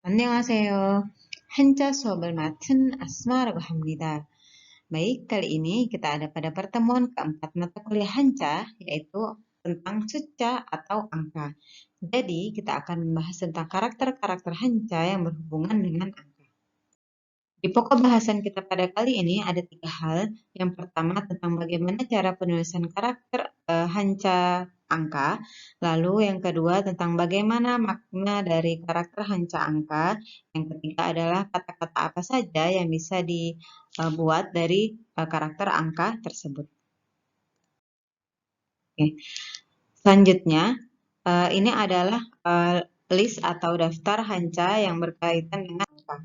안녕하세요. 한자 수업을 맡은 Asma라고 합니다. Baik, kali ini kita ada pada pertemuan keempat mata kuliah Hanca, yaitu tentang suca atau angka. Jadi, kita akan membahas tentang karakter-karakter Hanca yang berhubungan dengan angka. Di pokok bahasan kita pada kali ini ada 3 hal. Yang pertama tentang bagaimana cara penulisan karakter Hanca angka. Lalu yang kedua tentang bagaimana makna dari karakter Hanca angka. Yang ketiga adalah kata-kata apa saja yang bisa dibuat dari karakter angka tersebut. Oke. Selanjutnya, ini adalah list atau daftar Hanca yang berkaitan dengan angka.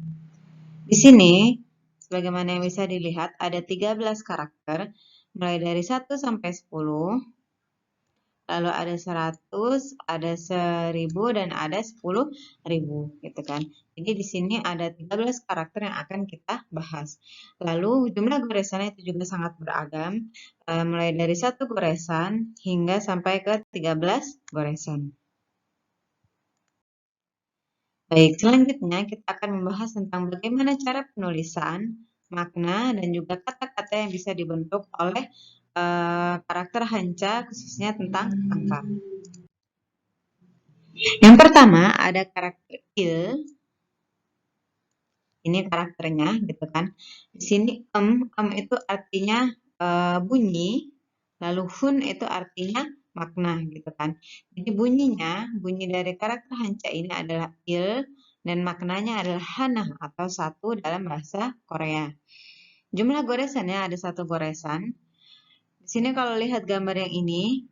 Di sini, sebagaimana yang bisa dilihat, ada 13 karakter, mulai dari 1 sampai 10, lalu ada 100, ada 1000, dan ada 10.000, gitu kan. Jadi di sini ada 13 karakter yang akan kita bahas. Lalu jumlah goresan itu juga sangat beragam, mulai dari 1 goresan hingga sampai ke 13 goresan. Baik, selanjutnya kita akan membahas tentang bagaimana cara penulisan, makna, dan juga kata-kata yang bisa dibentuk oleh karakter Hanca, khususnya tentang angka. Yang pertama ada karakter il, ini karakternya, gitu kan. Di sini itu artinya bunyi, lalu hun itu artinya makna, gitu kan. Jadi bunyi dari karakter Hanca ini adalah il, dan maknanya adalah hana atau satu dalam bahasa Korea. Jumlah goresannya ada 1 goresan. Di sini kalau lihat gambar yang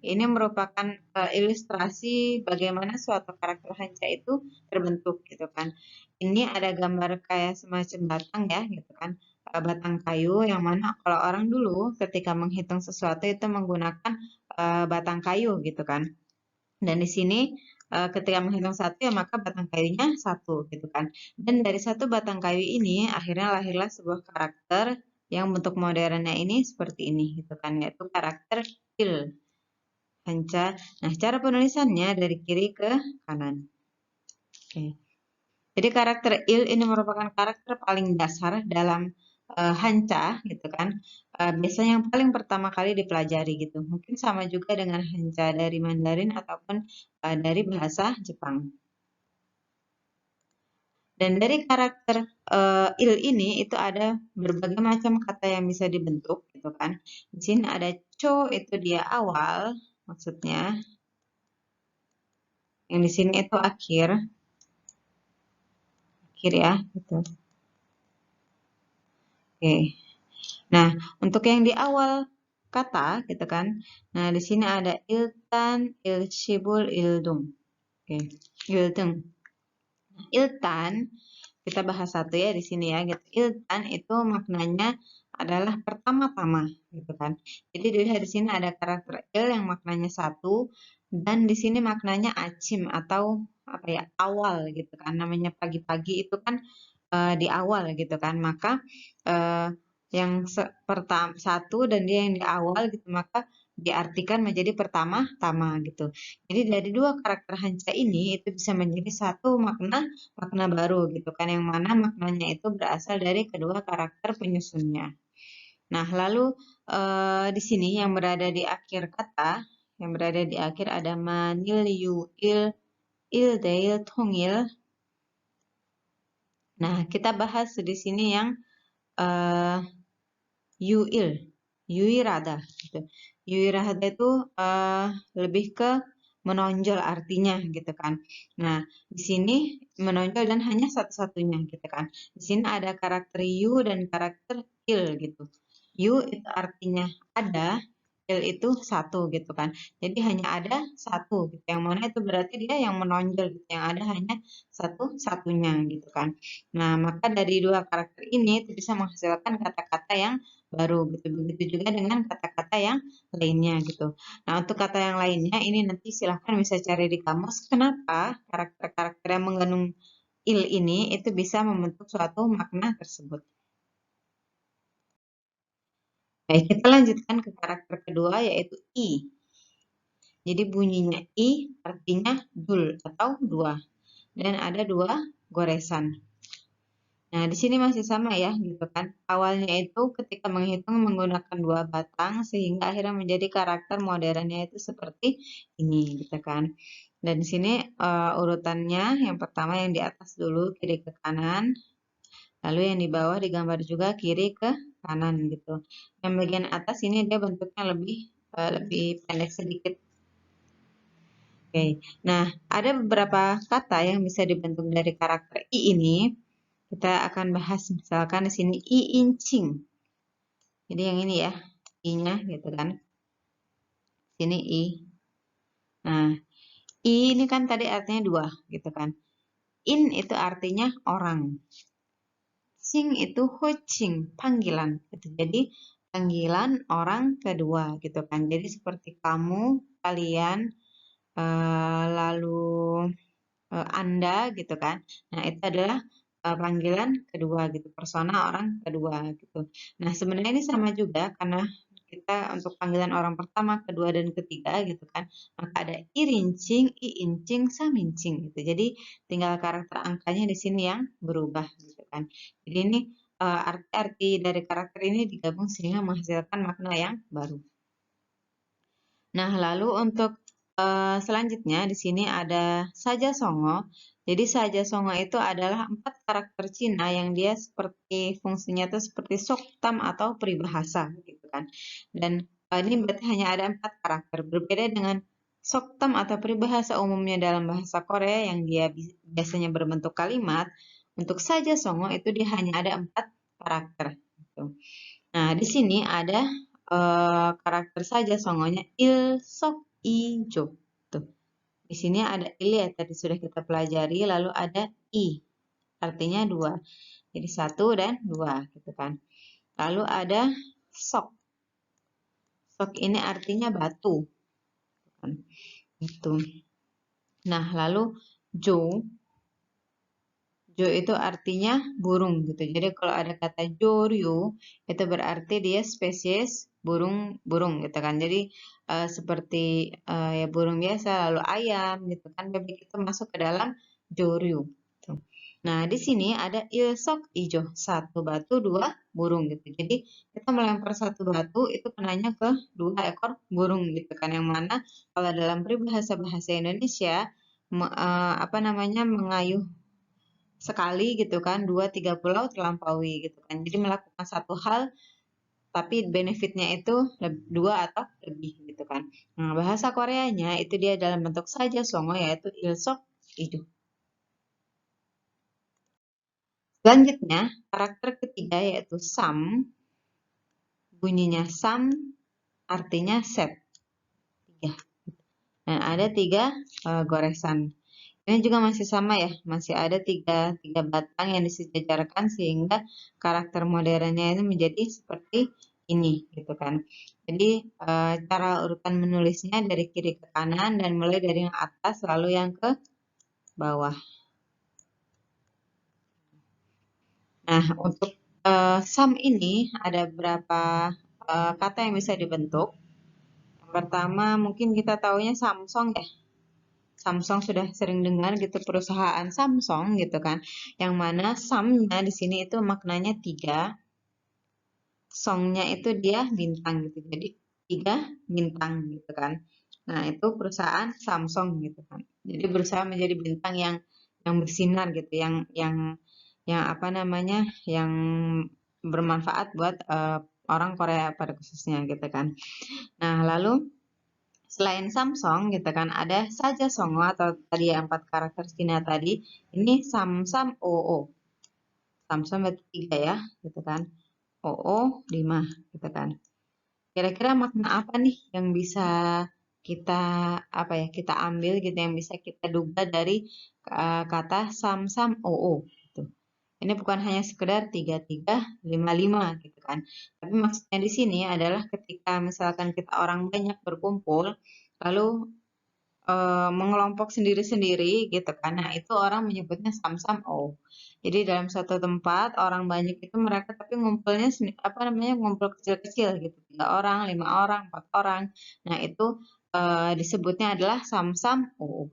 ini merupakan ilustrasi bagaimana suatu karakter Hanca itu terbentuk, gitu kan. Ini ada gambar kayak semacam batang ya, gitu kan. Batang kayu yang mana kalau orang dulu ketika menghitung sesuatu itu menggunakan batang kayu, gitu kan. Dan di sini ketika menghitung 1 ya maka batang kayunya 1, gitu kan. Dan dari 1 batang kayu ini akhirnya lahirlah sebuah karakter yang bentuk modernnya ini seperti ini, gitu kan, yaitu karakter il Hanca. Nah, cara penulisannya dari kiri ke kanan. Oke. Jadi karakter il ini merupakan karakter paling dasar dalam Hanca, gitu kan. Biasanya yang paling pertama kali dipelajari gitu. Mungkin sama juga dengan Hanca dari Mandarin ataupun dari bahasa Jepang. Dan dari karakter il ini itu ada berbagai macam kata yang bisa dibentuk, gitu kan. Di sini ada cho itu dia awal, maksudnya. Yang di sini itu akhir ya, gitu. Oke. Nah, untuk yang di awal kata, gitu kan. Nah, di sini ada iltan, ilshibul, ildum. Oke, ildum. Iltan, kita bahas satu ya di sini ya, gitu. Iltan itu maknanya adalah pertama-tama, gitu kan. Jadi dilihat di sini ada karakter il yang maknanya satu, dan di sini maknanya acim atau apa ya, awal, gitu kan. Namanya pagi-pagi itu kan di awal, gitu kan. Maka yang pertama satu dan dia yang di awal, gitu, maka diartikan menjadi pertama-tama, gitu. Jadi dari 2 karakter Hanca ini itu bisa menjadi satu makna baru, gitu kan, yang mana maknanya itu berasal dari kedua karakter penyusunnya. Nah, lalu di sini yang berada di akhir kata, yang berada di akhir ada manil, yu, il, dail, tongil. Nah, kita bahas di sini yang yuil, yuirada, gitu. Yuirada itu lebih ke menonjol artinya, gitu kan. Nah, di sini menonjol dan hanya satu-satunya, gitu kan. Di sini ada karakter yu dan karakter il, gitu. Yu itu artinya ada, il itu satu, gitu kan. Jadi hanya ada satu, gitu. Yang mana itu berarti dia yang menonjol, gitu. Yang ada hanya satu-satunya, gitu kan. Nah, maka dari 2 karakter ini itu bisa menghasilkan kata-kata yang baru, gitu. Begitu juga dengan kata-kata yang lainnya, gitu. Nah, untuk kata yang lainnya ini nanti silahkan bisa cari di kamus kenapa karakter-karakter yang mengandung il ini itu bisa membentuk suatu makna tersebut. Baik, kita lanjutkan ke karakter kedua yaitu i. Jadi bunyinya i artinya dul atau dua. Dan ada 2 goresan. Nah, di sini masih sama ya, gitu kan. Awalnya itu ketika menghitung menggunakan 2 batang, sehingga akhirnya menjadi karakter modernnya itu seperti ini, gitu kan. Dan di sini urutannya, yang pertama yang di atas dulu, kiri ke kanan. Lalu yang di bawah digambar juga kiri ke kanan, gitu. Yang bagian atas ini dia bentuknya lebih pendek sedikit. Oke, nah ada beberapa kata yang bisa dibentuk dari karakter I ini. Kita akan bahas misalkan di sini I incing. Jadi yang ini ya, I-nya gitu kan. Sini I. Nah, I ini kan tadi artinya 2 gitu kan. In itu artinya orang. Sing itu hucing, panggilan. Gitu. Jadi panggilan orang kedua gitu kan. Jadi seperti kamu, kalian, lalu Anda gitu kan. Nah, itu adalah panggilan kedua gitu, persona orang kedua gitu. Nah, sebenarnya ini sama juga karena kita untuk panggilan orang pertama, kedua, dan ketiga gitu kan. Maka ada irincing, iincing, samincing gitu. Jadi tinggal karakter angkanya di sini yang berubah gitu kan. Jadi ini arti-arti dari karakter ini digabung sehingga menghasilkan makna yang baru. Nah, lalu untuk selanjutnya di sini ada saja songo. Jadi saja songo itu adalah 4 karakter Cina yang dia seperti fungsinya itu seperti soktam atau peribahasa gitu kan. Dan ini berarti hanya ada 4 karakter. Berbeda dengan soktam atau peribahasa umumnya dalam bahasa Korea yang dia biasanya berbentuk kalimat. Untuk saja songo itu dia hanya ada 4 karakter. Gitu. Nah, di sini ada karakter saja songonya il sok ijo. Tuh. Di sini ada il ya tadi sudah kita pelajari, lalu ada i. Artinya 2. Jadi 1 dan 2 gitu kan. Lalu ada sok. Sok ini artinya batu. Kan. Gitu. Nah, lalu jo. Jo itu artinya burung gitu. Jadi kalau ada kata joryu itu berarti dia spesies burung gitu kan. Jadi seperti ya burung biasa lalu ayam gitu kan. Bebek itu masuk ke dalam joryu. Gitu. Nah, di sini ada ilsok ijo, 1 batu 2 burung gitu. Jadi kita melempar 1 batu itu kenanya ke 2 ekor burung gitu kan. Yang mana kalau dalam peribahasa bahasa Indonesia apa namanya mengayuh sekali gitu kan, 2-3 pulau terlampaui gitu kan. Jadi melakukan satu hal tapi benefitnya itu 2 atau lebih gitu kan. Nah, bahasa Koreanya itu dia dalam bentuk saja songo yaitu ilsok ijo. Selanjutnya, karakter ketiga yaitu sam. Bunyinya sam artinya set. 3. Dan ada 3 goresan. Ini juga masih sama ya, masih ada tiga batang yang disejajarkan sehingga karakter modernnya itu menjadi seperti ini gitu kan. Jadi cara urutan menulisnya dari kiri ke kanan dan mulai dari yang atas lalu yang ke bawah. Nah, untuk sam ini ada beberapa kata yang bisa dibentuk. Yang pertama mungkin kita taunya Samsung ya. Samsung sudah sering dengar gitu perusahaan Samsung gitu kan. Yang mana samnya di sini itu maknanya 3, songnya itu dia bintang gitu. Jadi 3 bintang gitu kan. Nah, itu perusahaan Samsung gitu kan. Jadi berusaha menjadi bintang yang bersinar gitu, yang apa namanya? Yang bermanfaat buat orang Korea pada khususnya gitu kan. Nah, lalu selain Samsung gitu kan ada saja Songo atau tadi 4 karakter Cina tadi ini Samsam OO. Samsam berarti 3 ya gitu kan. OO 5 gitu kan. Kira-kira makna apa nih yang bisa kita kita ambil gitu yang bisa kita duga dari kata Samsam OO gitu. Ini bukan hanya sekedar 33, 55 gitu kan. Tapi maksudnya di sini adalah ketika misalkan kita orang banyak berkumpul lalu mengelompok sendiri-sendiri gitu kan. Nah, itu orang menyebutnya samsam oh. Jadi dalam satu tempat orang banyak itu mereka tapi ngumpulnya ngumpul kecil-kecil gitu. 3 orang, 5 orang, 4 orang. Nah, itu disebutnya adalah samsam oh.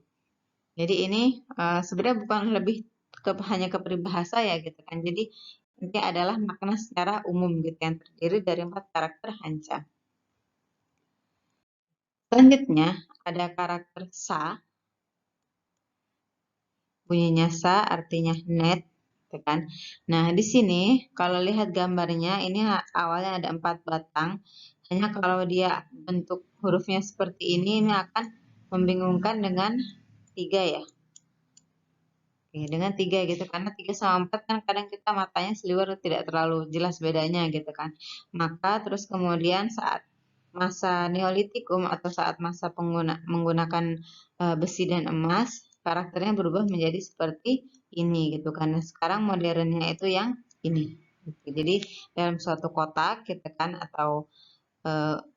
Jadi ini sebenarnya bukan lebih hanya ke peribahasa ya gitu kan. Jadi ini adalah makna secara umum gitu yang terdiri dari 4 karakter Hancha. Selanjutnya ada karakter sa. Bunyinya sa artinya net, gitu kan. Nah, di sini kalau lihat gambarnya ini awalnya ada 4 batang. Hanya kalau dia bentuk hurufnya seperti ini akan membingungkan dengan 3 ya. Oke, dengan 3 gitu, karena 3 sama 4 kan kadang kita matanya seliwer tidak terlalu jelas bedanya gitu kan. Maka terus kemudian saat masa Neolitikum atau saat masa menggunakan besi dan emas, karakternya berubah menjadi seperti ini gitu kan. Nah, sekarang modernnya itu yang ini. Gitu. Jadi dalam suatu kotak gitu kan atau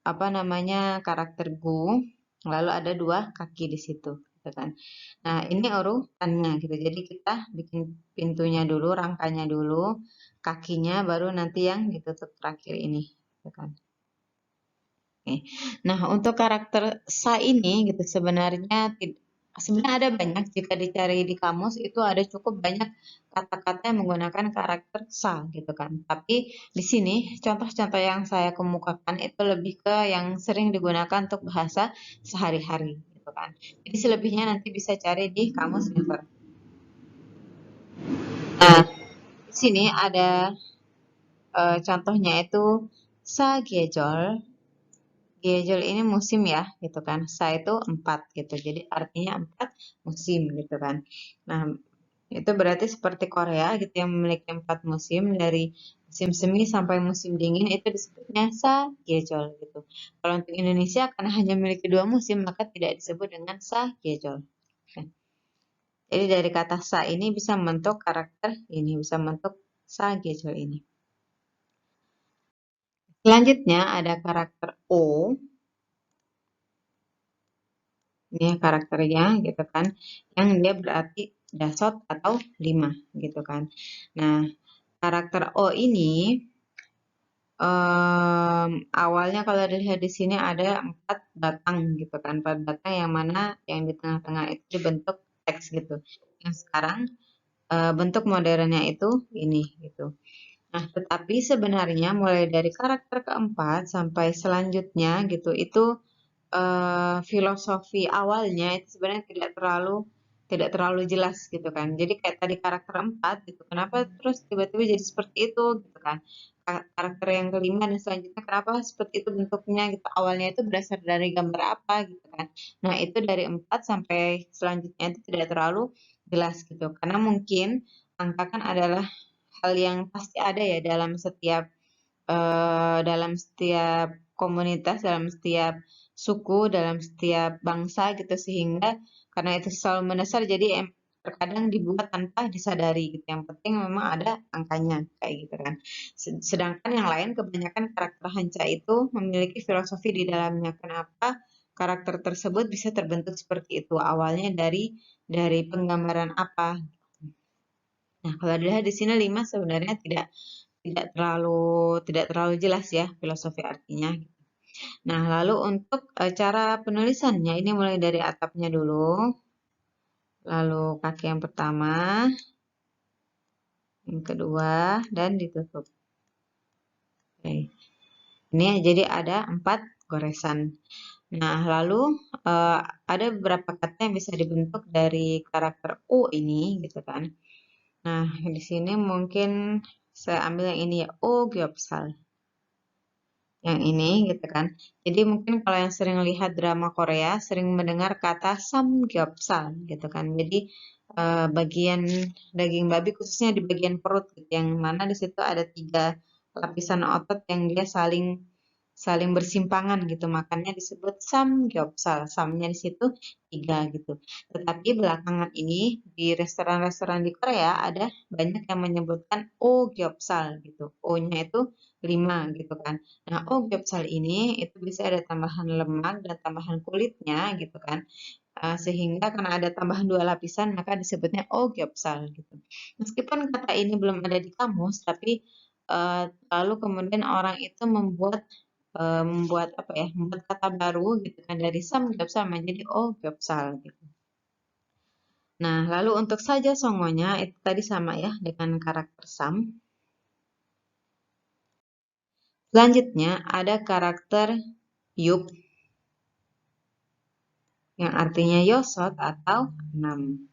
apa namanya karakter gu, lalu ada 2 kaki di situ gitu kan. Nah, ini urutannya gitu. Jadi kita bikin pintunya dulu, rangkanya dulu, kakinya baru nanti yang ditutup terakhir ini gitu kan. Oke. Nah, untuk karakter sa ini gitu sebenarnya ada banyak jika dicari di kamus itu ada cukup banyak kata-kata yang menggunakan karakter sa gitu kan. Tapi di sini contoh-contoh yang saya kemukakan itu lebih ke yang sering digunakan untuk bahasa sehari-hari gitu kan. Jadi selebihnya nanti bisa cari di kamus Never. Nah, di sini ada contohnya itu sagyejol. Gyejol ini musim ya, gitu kan. Sa itu 4 gitu. Jadi artinya 4 musim gitu kan. Nah, itu berarti seperti Korea gitu yang memiliki 4 musim dari musim semi sampai musim dingin itu disebutnya sa gyejol gitu. Kalau untuk Indonesia karena hanya memiliki 2 musim maka tidak disebut dengan sa gyejol. Jadi dari kata sa ini bisa membentuk karakter ini, bisa membentuk sa gyejol ini. Selanjutnya ada karakter O. Ini karakternya gitu kan, yang dia berarti dasot atau 5 gitu kan. Nah, karakter O ini awalnya kalau dilihat di sini ada 4 batang gitu kan, 4 batang yang mana yang di tengah-tengah itu dibentuk teks gitu. Yang sekarang bentuk modernnya itu ini gitu. Nah, tetapi sebenarnya mulai dari karakter keempat sampai selanjutnya gitu itu filosofi awalnya itu sebenarnya tidak terlalu jelas gitu kan. Jadi kayak tadi karakter 4 gitu, kenapa terus tiba-tiba jadi seperti itu gitu kan. Karakter yang kelima dan selanjutnya kenapa seperti itu bentuknya gitu. Awalnya itu berasal dari gambar apa gitu kan. Nah, itu dari 4 sampai selanjutnya itu tidak terlalu jelas gitu. Karena mungkin angka kan adalah hal yang pasti ada ya dalam setiap komunitas, dalam setiap suku, dalam setiap bangsa gitu sehingga karena itu selalu mendasar jadi terkadang dibuat tanpa disadari gitu. Yang penting memang ada angkanya kayak gitu kan. Sedangkan yang lain kebanyakan karakter Hanca itu memiliki filosofi di dalamnya. Kenapa karakter tersebut bisa terbentuk seperti itu? Awalnya dari penggambaran apa? Nah, kalau dilihat di sini 5 sebenarnya tidak terlalu jelas ya filosofi artinya. Nah, lalu untuk cara penulisannya ini mulai dari atapnya dulu, lalu kaki yang pertama, yang kedua, dan ditutup. Oke. Ini jadi ada 4 goresan. Nah, lalu ada beberapa kata yang bisa dibentuk dari karakter U ini, gitu kan. Nah, di sini mungkin saya ambil yang ini ya, O Gyopsal. Yang ini gitu kan. Jadi mungkin kalau yang sering lihat drama Korea sering mendengar kata samgyeopsal gitu kan. Jadi bagian daging babi khususnya di bagian perut gitu, yang mana di situ ada 3 lapisan otot yang dia saling saling bersimpangan gitu. Makanya disebut samgyeopsal. Samnya di situ 3 gitu. Tetapi belakangan ini di restoran-restoran di Korea ada banyak yang menyebutkan ogyeopsal gitu. O-nya itu 5 gitu kan. Nah, gyopsal ini itu bisa ada tambahan lemak dan tambahan kulitnya gitu kan. Sehingga karena ada tambahan 2 lapisan maka disebutnya gyopsal gitu. Meskipun kata ini belum ada di kamus, tapi lalu kemudian orang itu membuat apa ya, membuat kata baru gitu kan dari samgyeopsal menjadi gyopsal gitu. Nah, lalu untuk saja songonya itu tadi sama ya dengan karakter sam. Selanjutnya ada karakter yup yang artinya yosot atau 6.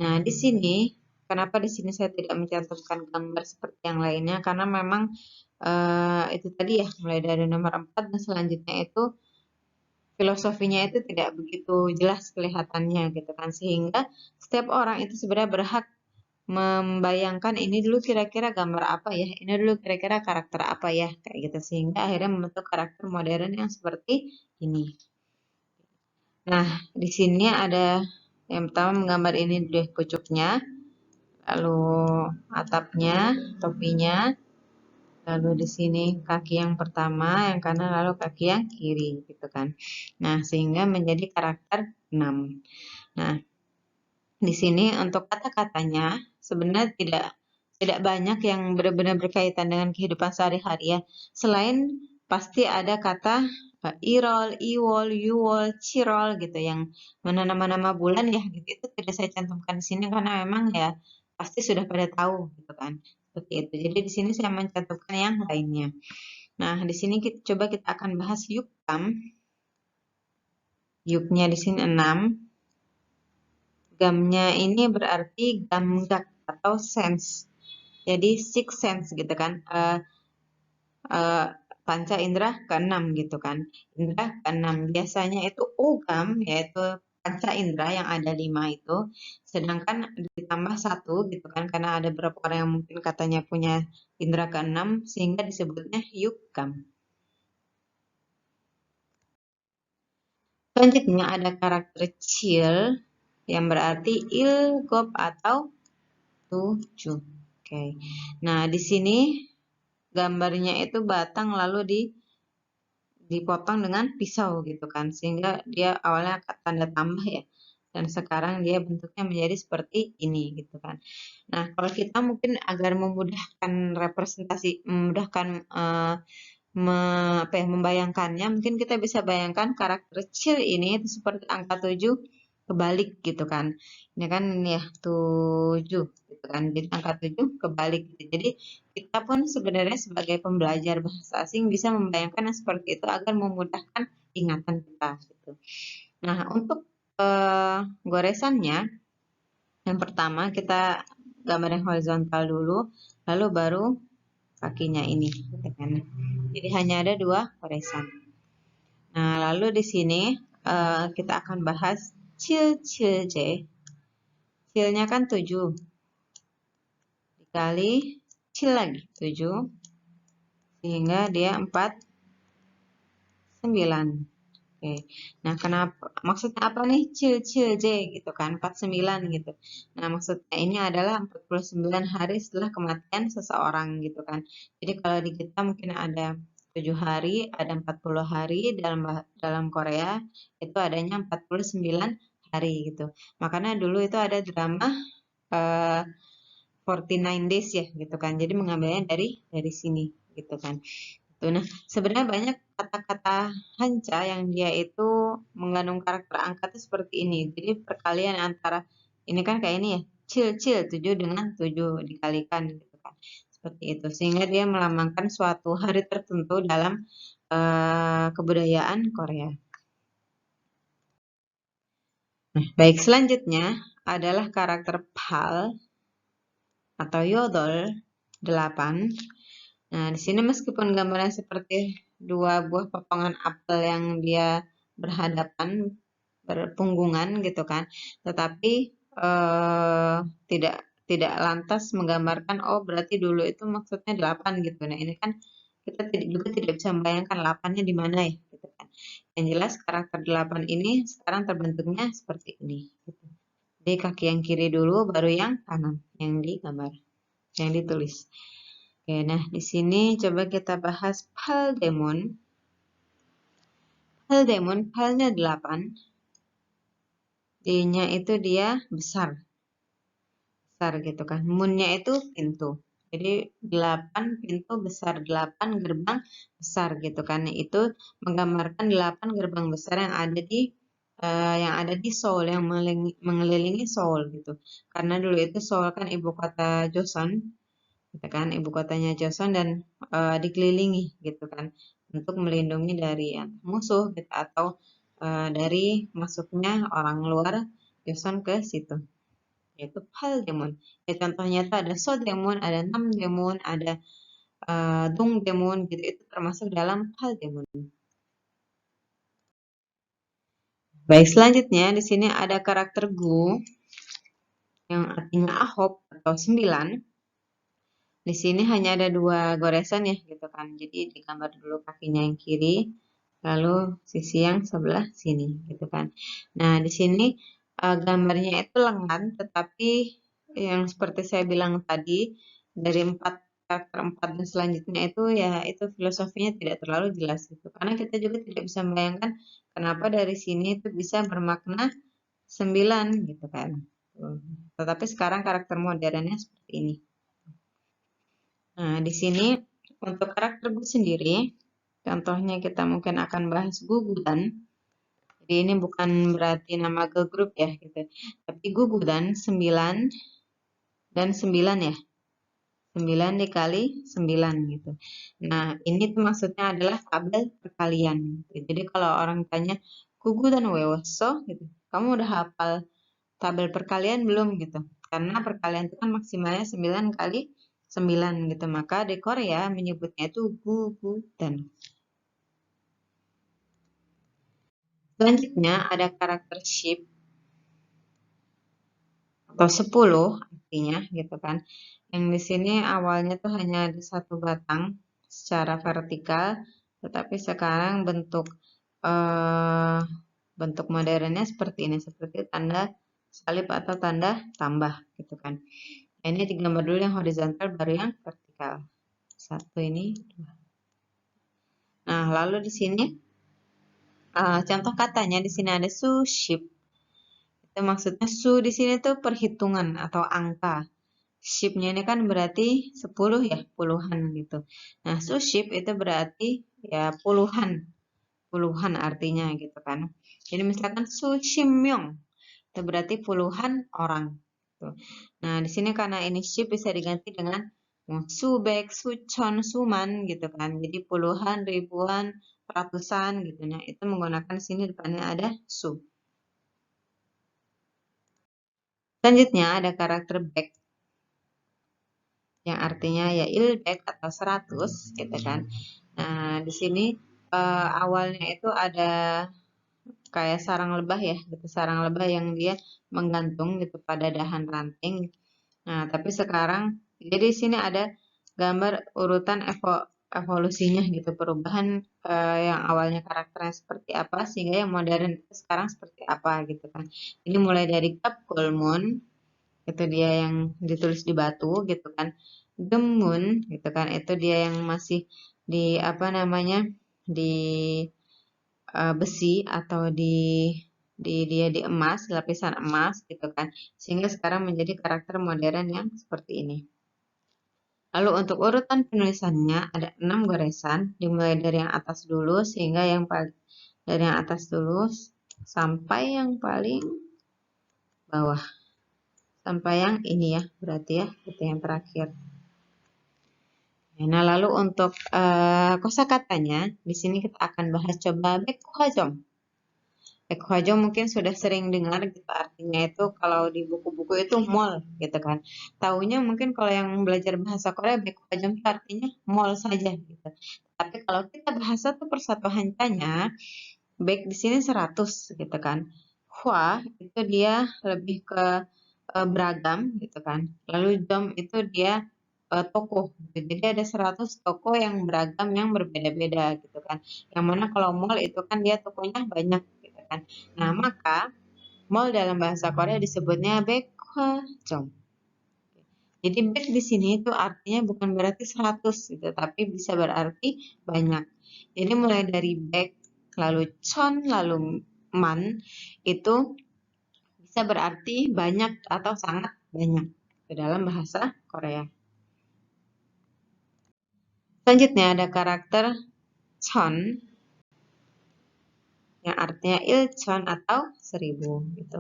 Nah, di sini kenapa di sini saya tidak mencantumkan gambar seperti yang lainnya karena memang itu tadi ya mulai dari nomor 4 dan selanjutnya itu filosofinya itu tidak begitu jelas kelihatannya gitu kan sehingga setiap orang itu sebenarnya berhak membayangkan ini dulu kira-kira gambar apa ya, ini dulu kira-kira karakter apa ya, kayak gitu sehingga akhirnya membentuk karakter modern yang seperti ini. Nah, di sini ada yang pertama menggambar ini deh pucuknya, lalu atapnya, topinya, lalu di sini kaki yang pertama, yang kanan, lalu kaki yang kiri, gitu kan. Nah, sehingga menjadi karakter 6. Nah, di sini untuk kata-katanya sebenarnya tidak banyak yang benar-benar berkaitan dengan kehidupan sehari-hari ya. Selain pasti ada kata irol, iwol, yuwol, cirol gitu yang mana nama-nama bulan ya gitu itu tidak saya cantumkan di sini karena memang ya pasti sudah pada tahu gitu kan. Seperti itu. Jadi di sini saya mencantumkan yang lainnya. Nah, di sini coba kita akan bahas yukam. Yuknya di sini 6. Gamnya ini berarti gamgak atau sense. Jadi six sense gitu kan. Uh, panca indera keenam gitu kan. Indera keenam biasanya itu ogam yaitu panca indera yang ada 5 itu. Sedangkan ditambah 1 gitu kan karena ada beberapa orang yang mungkin katanya punya indera keenam sehingga disebutnya yukam. Selanjutnya ada karakter chill yang berarti ilgop atau 7. Oke. Nah, di sini gambarnya itu batang lalu dipotong dengan pisau gitu kan. Sehingga dia awalnya tanda tambah ya. Dan sekarang dia bentuknya menjadi seperti ini gitu kan. Nah, kalau kita mungkin agar memudahkan representasi, memudahkan membayangkannya, mungkin kita bisa bayangkan karakter kecil ini itu seperti angka 7 kebalik gitu kan. Ini kan ya 7 gitu kan. Jadi angka 7 kebalik gitu. Jadi kita pun sebenarnya sebagai pembelajar bahasa asing bisa membayangkan yang seperti itu agar memudahkan ingatan kita gitu. Nah, untuk goresannya yang pertama kita gambar yang horizontal dulu, lalu baru kakinya ini gitu kan. Jadi hanya ada 2 goresan. Nah, lalu di sini kita akan bahas cil cil j. Cilnya kan 7 dikali cil lagi 7 sehingga dia 49. Oke. Nah, kenapa maksudnya apa nih cil cil j gitu kan 49 gitu. Nah, maksudnya ini adalah 49 hari setelah kematian seseorang gitu kan. Jadi kalau di kita mungkin ada 7 hari, ada 40 hari dalam Korea itu adanya 49 hari gitu. Makanya dulu itu ada drama 49 days ya gitu kan. Jadi mengambilnya dari sini gitu kan. Nah, sebenarnya banyak kata-kata Hanca yang dia itu mengandung karakter angka itu seperti ini. Jadi perkalian antara ini kan kayak ini ya, cil-cil 7 dengan 7 dikalikan gitu kan. Seperti itu. Sehingga dia melambangkan suatu hari tertentu dalam kebudayaan Korea. Nah, baik selanjutnya adalah karakter PAL atau yodol 8. Nah, di sini meskipun gambarnya seperti dua buah potongan apel yang dia berhadapan, berpunggungan gitu kan, tetapi tidak tidak lantas menggambarkan oh berarti dulu itu maksudnya 8 gitu. Nah, ini kan kita juga tidak bisa membayangkan 8-nya di mana ya gitu kan. Yang jelas karakter 8 ini sekarang terbentuknya seperti ini gitu. Jadi kaki yang kiri dulu baru yang kanan yang digambar, yang ditulis. Oke, nah di sini coba kita bahas Paldemon. Paldemon, Palnya 8. D-nya itu dia besar. Besar gitu kan. Moon-nya itu pintu. Jadi 8 pintu besar, 8 gerbang besar gitu kan. Itu menggambarkan 8 gerbang besar yang ada di yang ada di Seoul, yang mengelilingi Seoul gitu. Karena dulu itu Seoul kan ibu kota Joseon, gitu kan, ibu kotanya Joseon dan dikelilingi gitu kan, untuk melindungi dari musuh gitu atau dari masuknya orang luar Joseon ke situ, yaitu Paldaemon. Ya, contohnya itu ada Sodaemon, ada Namdaemon, ada Dongdaemon gitu, itu termasuk dalam Paldaemon. Baik, selanjutnya di sini ada karakter Gu yang artinya ahop atau 9. Di sini hanya ada 2 goresan ya gitu kan. Jadi digambar dulu kakinya yang kiri, lalu sisi yang sebelah sini gitu kan. Nah, di sini gambarnya itu lengan, tetapi yang seperti saya bilang tadi dari karakter 4 dan selanjutnya itu ya itu filosofinya tidak terlalu jelas gitu. Karena kita juga tidak bisa membayangkan kenapa dari sini itu bisa bermakna 9 gitu kan. Tetapi sekarang karakter modernnya seperti ini. Nah, di sini untuk karakter gue sendiri, contohnya kita mungkin akan bahas Gugudan. Jadi ini bukan berarti nama girl group ya gitu. Tapi Gugudan 9 dan 9 ya. 9 dikali 9 gitu. Nah, ini tuh maksudnya adalah tabel perkalian. Gitu. Jadi kalau orang tanya Gugudan wewoso gitu. Kamu udah hafal tabel perkalian belum gitu. Karena perkalian itu kan maksimalnya 9 kali 9 gitu. Maka di Korea menyebutnya itu gugudan. Selanjutnya ada karakter sheep atau 10 artinya gitu kan. Yang di sini awalnya tuh hanya ada satu batang secara vertikal, tetapi sekarang eh, bentuk modernnya seperti ini, seperti tanda salib atau tanda tambah gitu kan. Nah, ini digambar dulu yang horizontal baru yang vertikal. Satu ini, dua. Nah, lalu di sini contoh katanya di sini ada suship. Itu maksudnya su di sini tuh perhitungan atau angka. Ship-nya ini kan berarti 10 ya, puluhan gitu. Nah, suship itu berarti ya puluhan, puluhan artinya gitu kan. Jadi misalkan sushimyong itu berarti puluhan orang. Gitu. Nah, di sini karena ini ship bisa diganti dengan subek, suchon, suman gitu kan. Jadi puluhan, ribuan, ratusan gitu. Nah, itu menggunakan sini depannya ada su. Selanjutnya ada karakter back yang artinya ya ilbek atau 100 gitu kan. Nah, di sini awalnya itu ada kayak sarang lebah ya, gitu. Sarang lebah yang dia menggantung gitu pada dahan ranting. Nah, tapi sekarang jadi di sini ada gambar urutan evolusinya gitu, perubahan yang awalnya karakternya seperti apa sehingga yang modern itu sekarang seperti apa gitu kan. Ini mulai dari Gapgolmon itu dia yang ditulis di batu gitu kan. Gemun gitu kan, itu dia yang masih di apa namanya di besi atau dia di emas, lapisan emas gitu kan, sehingga sekarang menjadi karakter modern yang seperti ini. Lalu untuk urutan penulisannya ada 6 goresan, dimulai dari yang atas dulu sehingga yang paling dari yang atas dulu sampai yang paling bawah, sampai yang ini ya, berarti ya itu yang terakhir. Nah, lalu untuk kosakatanya, di sini kita akan bahas coba baekgwajong. Baekgwajong mungkin sudah sering dengar gitu, artinya itu kalau di buku-buku itu mall gitu kan. Taunya mungkin kalau yang belajar bahasa Korea baekgwajong itu artinya mall saja gitu. Tapi kalau kita bahasa tuh persatu hancanya, baek di sini 100 gitu kan. Hwa itu dia lebih ke beragam gitu kan. Lalu jom itu dia toko gitu. Jadi ada 100 toko yang beragam yang berbeda-beda gitu kan. Yang mana kalau mall itu kan dia tokonya banyak gitu kan. Nah, maka mall dalam bahasa Korea disebutnya baekgwajong. Jadi baek di sini itu artinya bukan berarti 100 gitu, tapi bisa berarti banyak. Jadi mulai dari baek, lalu chon, lalu man itu bisa berarti banyak atau sangat banyak dalam bahasa Korea. Selanjutnya ada karakter chon. yang artinya 1,000 atau 1000 gitu.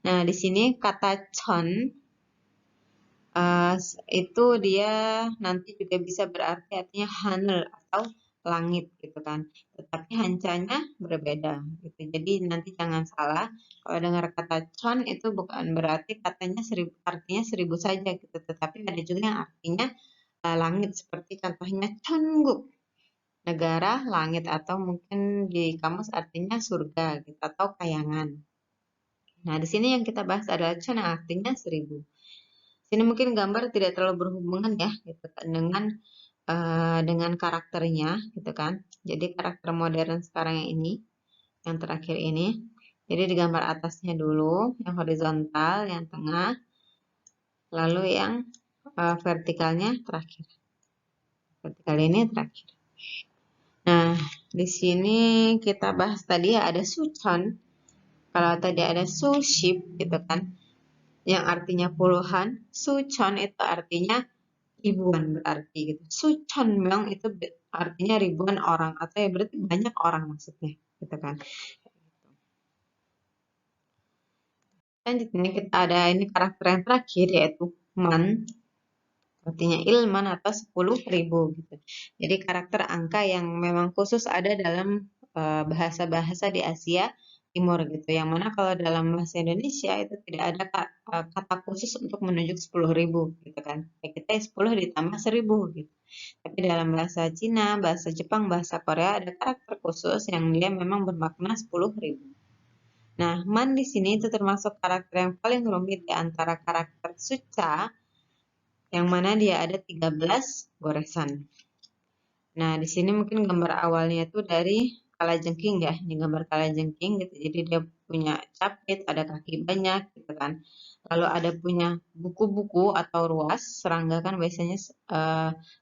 Nah, di sini kata chon itu dia nanti juga bisa berarti artinya haner atau langit gitu kan. Tetapi hancanya berbeda gitu. Jadi nanti jangan salah kalau dengar kata chon itu bukan berarti katanya 1000 artinya 1000 saja gitu. Tetapi ada juga yang artinya langit seperti contohnya Cheongguk, negara langit atau mungkin di kamus artinya surga gitu atau kayangan. Nah, di sini yang kita bahas adalah Chon yang artinya 1000. Sini mungkin gambar tidak terlalu berhubungan ya gitu kan dengan karakternya gitu kan. Jadi karakter modern sekarang yang ini, yang terakhir ini. Jadi di gambar atasnya dulu, yang horizontal, yang tengah, lalu yang vertikalnya terakhir. Vertikal ini terakhir. Nah, di sini kita bahas tadi ya ada Suchon. Kalau tadi ada Suship gitu kan, yang artinya puluhan. Suchon itu artinya ribuan berarti gitu. Suchonmyeong itu artinya ribuan orang atau ya berarti banyak orang maksudnya gitu kan. Selanjutnya kita ada ini karakter yang terakhir yaitu man, artinya ilman atau 10.000 gitu. Jadi karakter angka yang memang khusus ada dalam bahasa-bahasa di Asia Timur gitu. Yang mana kalau dalam bahasa Indonesia itu tidak ada kata khusus untuk menunjuk 10.000 gitu kan. Kayak kita 10 ditambah 1000 gitu. Tapi dalam bahasa Cina, bahasa Jepang, bahasa Korea ada karakter khusus yang dia memang bermakna 10.000. Nah, man di sini itu termasuk karakter yang paling rumit di antara karakter suca, yang mana dia ada 13 goresan. Nah, di sini mungkin gambar awalnya itu dari kalajengking ya, ini gambar kalajengking gitu. Jadi dia punya capit, ada kaki banyak gitu kan. Lalu ada punya buku-buku atau ruas, serangga kan biasanya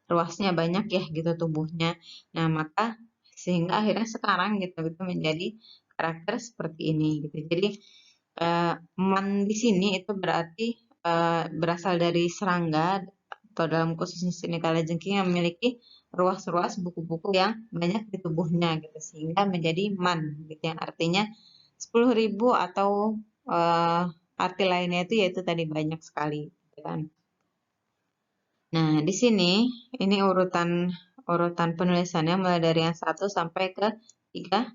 ruasnya banyak ya gitu tubuhnya. Nah, maka sehingga akhirnya sekarang gitu itu menjadi karakter seperti ini gitu. Jadi man di sini itu berarti berasal dari serangga atau dalam khususnya sini kalajengking yang memiliki ruas-ruas buku-buku yang banyak di tubuhnya gitu sehingga menjadi man gitu yang artinya 10.000 atau arti lainnya itu yaitu tadi banyak sekali gitu kan. Nah, di sini ini urutan penulisannya mulai dari yang 1 sampai ke 13.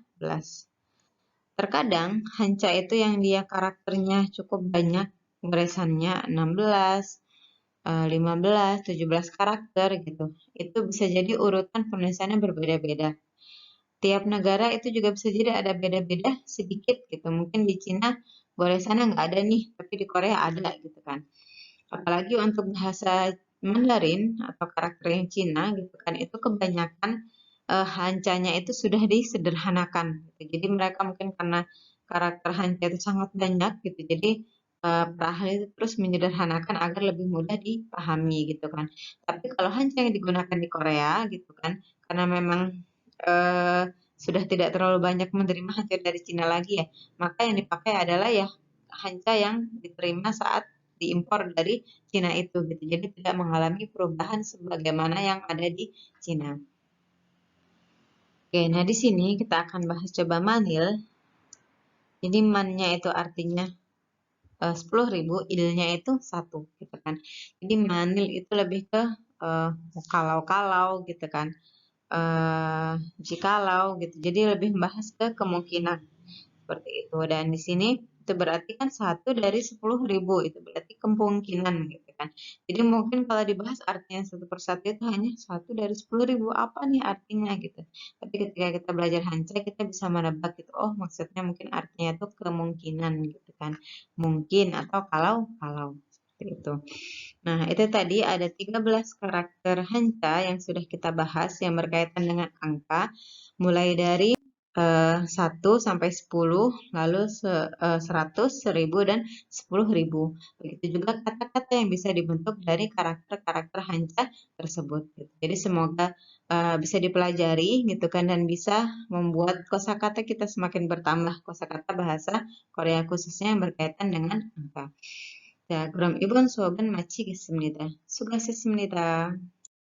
Terkadang Hanca itu yang dia karakternya cukup banyak, goresannya 16, 15, 17 karakter gitu. Itu bisa jadi urutan penulisannya berbeda-beda. Tiap negara itu juga bisa jadi ada beda-beda sedikit gitu. Mungkin di Cina goresannya nggak ada nih, tapi di Korea ada gitu kan. Apalagi untuk bahasa Mandarin atau karakter yang Cina gitu kan, itu kebanyakan hancanya itu sudah disederhanakan. Gitu. Jadi mereka mungkin karena karakter hanca itu sangat banyak gitu, jadi para ahli itu terus menyederhanakan agar lebih mudah dipahami gitu kan. Tapi kalau hanca yang digunakan di Korea gitu kan, karena memang eh, sudah tidak terlalu banyak menerima hanca dari Cina lagi ya, maka yang dipakai adalah ya hanca yang diterima saat diimpor dari Cina itu gitu. Jadi tidak mengalami perubahan sebagaimana yang ada di Cina. Oke, nah di sini kita akan bahas coba manil. Jadi man-nya itu artinya 10.000, ilnya itu 1 gitu kan. Jadi manil itu lebih ke kalau-kalau gitu kan. Jikalau gitu. Jadi lebih membahas ke kemungkinan seperti itu. Dan di sini itu berarti kan 1 dari 10.000 itu berarti kemungkinan gitu kan. Jadi mungkin kalau dibahas artinya satu persatu itu hanya 1 dari 10.000 apa nih artinya gitu. Tapi ketika kita belajar Hanca kita bisa menebak gitu. Oh, maksudnya mungkin artinya itu kemungkinan gitu kan. Mungkin atau kalau seperti itu. Nah, itu tadi ada 13 karakter Hanca yang sudah kita bahas yang berkaitan dengan angka mulai dari 1 sampai 10, lalu 100, 1000, dan 10.000. Begitu juga kata-kata yang bisa dibentuk dari karakter-karakter Hanca tersebut. Gitu. Jadi semoga bisa dipelajari gitu kan dan bisa membuat kosakata kita semakin bertambah kosakata bahasa Korea khususnya yang berkaitan dengan angka. 자, 그럼 이번 수업은 마치겠습니다. 수고하셨습니다.